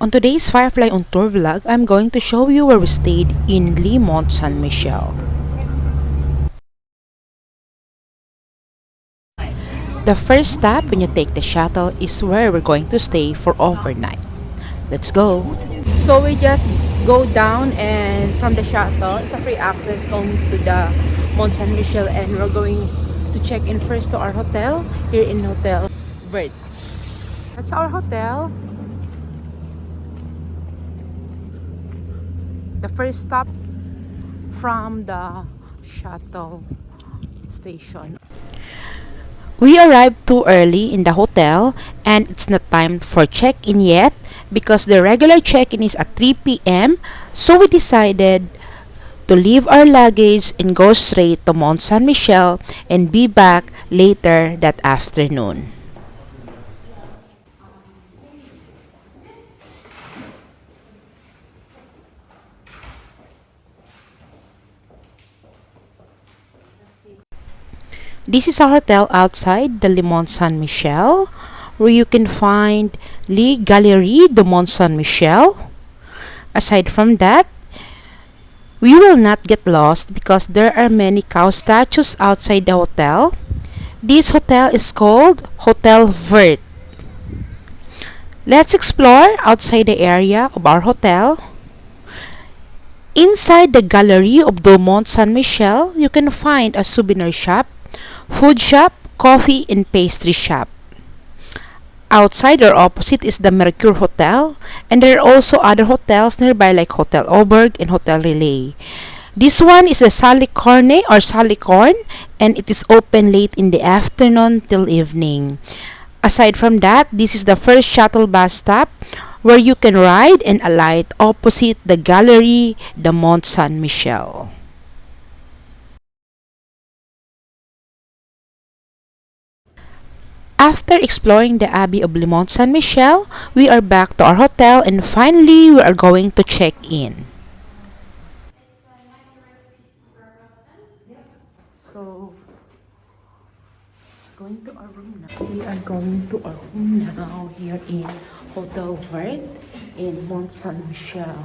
On today's Firefly on Tour vlog, I'm going to show you where we stayed in Mont Saint Michel. The first stop when you take the shuttle is where we're going to stay for overnight. Let's go! So we just go down and from the shuttle, it's a free access going to the Mont Saint Michel, and we're going to check in first to our hotel here in Hotel Vert. That's our hotel. The first stop from the shuttle station. We arrived too early in the hotel and it's not time for check-in yet because the regular check-in is at 3 p.m. So we decided to leave our luggage and go straight to Mont Saint Michel and be back later that afternoon. This is our hotel outside the Mont Saint Michel, where you can find Les Galeries de Mont Saint Michel. Aside from that, we will not get lost because there are many cow statues outside the hotel. This hotel is called Hotel Vert. Let's explore outside the area of our hotel. Inside the gallery of the Mont Saint Michel, you can find a souvenir shop, food shop, coffee, and pastry shop. Outside or opposite is the Mercure Hotel, and there are also other hotels nearby like Hotel Auberg and Hotel Relay. This one is a Salicorne or Salicorn, and it is open late in the afternoon till evening. Aside from that, this is the first shuttle bus stop where you can ride and alight opposite the Galerie de Mont Saint Michel. After exploring the Abbey of Mont Saint Michel, we are back to our hotel and finally we are going to check in. So, going to our room now. We are going to our room now here in Hotel Vert in Mont Saint Michel.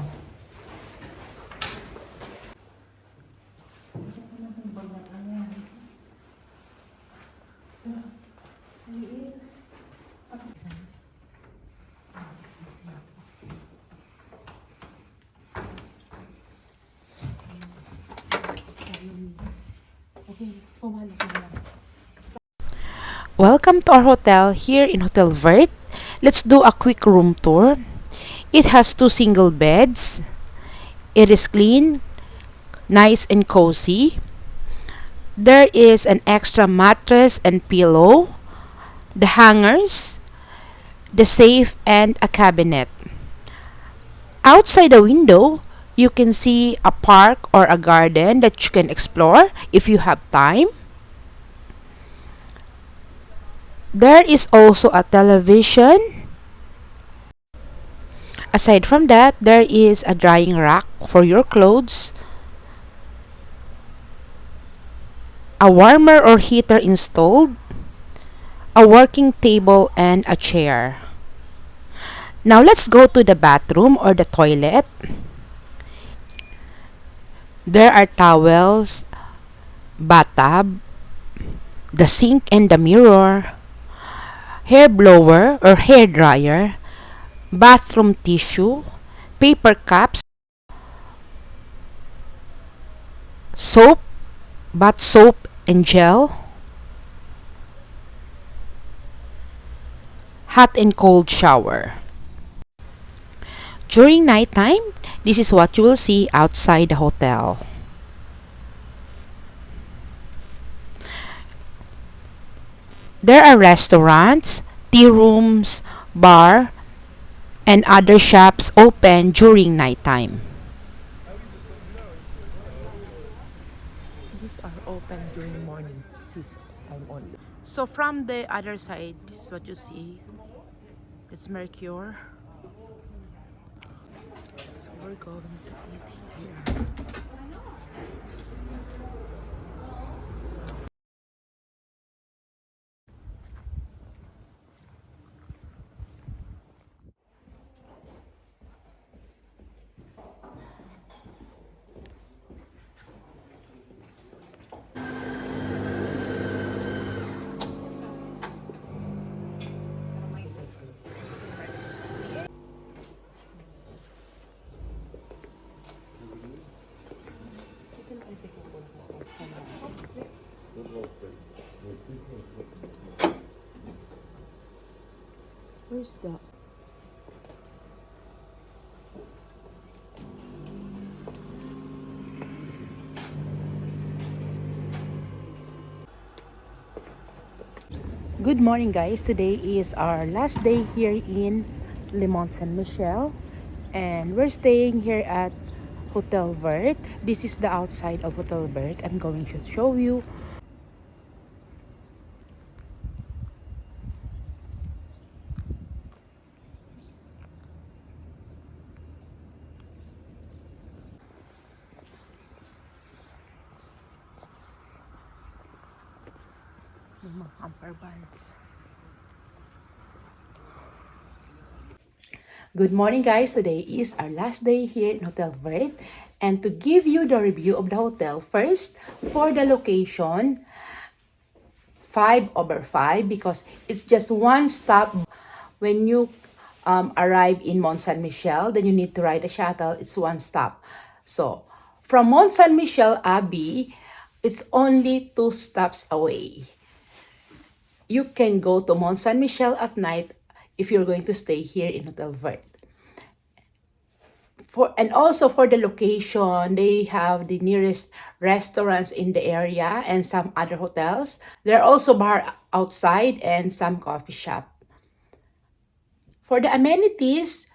Welcome to our hotel here in Hotel Vert. Let's do a quick room tour. It has two single beds. It is clean, nice and cozy. There is an extra mattress and pillow, the hangers, the safe, and a cabinet. Outside the window, you can see a park or a garden that you can explore if you have time. There is also a television. Aside from that, there is a drying rack for your clothes, a warmer or heater installed, a working table, and a chair. Now let's go to the bathroom or the toilet. There are towels, bathtub, the sink and the mirror, hair blower or hair dryer, bathroom tissue, paper cups, soap, bath soap and gel, hot and cold shower. During nighttime, this is what you will see outside the hotel. There are restaurants, tea rooms, bar, and other shops open during nighttime. These are open during morning. This time only. So from the other side, this is what you see. It's Mercure. So we're going to eat here. Where's the... Good morning, guys. Today is our last day here in Mont Saint Michel, and we're staying here at Hotel Vert. This is the outside of Hotel Vert. I'm going to show you. Yung mga camper vans. Good morning, guys. Today is our last day here in Hotel Vert, and to give you the review of the hotel, first for the location, 5/5 because it's just one stop. When you arrive in Mont Saint Michel, then you need to ride a shuttle. It's one stop. So from Mont Saint Michel Abbey, it's only 2 stops away. You can go to Mont Saint Michel at night if you're going to stay here in Hotel Vert. And also for the location, they have the nearest restaurants in the area and some other hotels. There are also bar outside and some coffee shop. For the amenities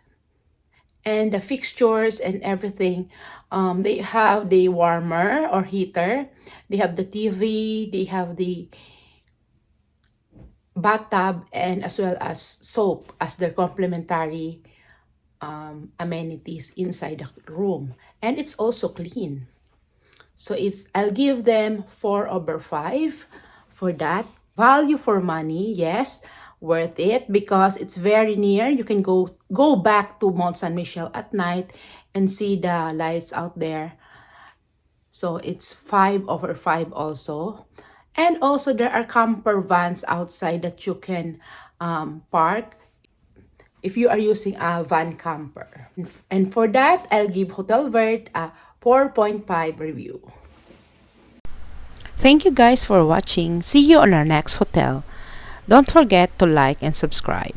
and the fixtures and everything, they have the warmer or heater. They have the TV. They have the bathtub, and as well as soap as their complimentary amenities inside the room. And it's also clean. So I'll give them 4/5 for that. Value for money, yes, worth it because it's very near. You can go back to Mont Saint Michel at night and see the lights out there. So it's 5/5 also. And also there are camper vans outside that you can park if you are using a van camper. And for that, I'll give Hotel Vert a 4.5 review. Thank you guys for watching. See you on our next hotel. Don't forget to like and subscribe.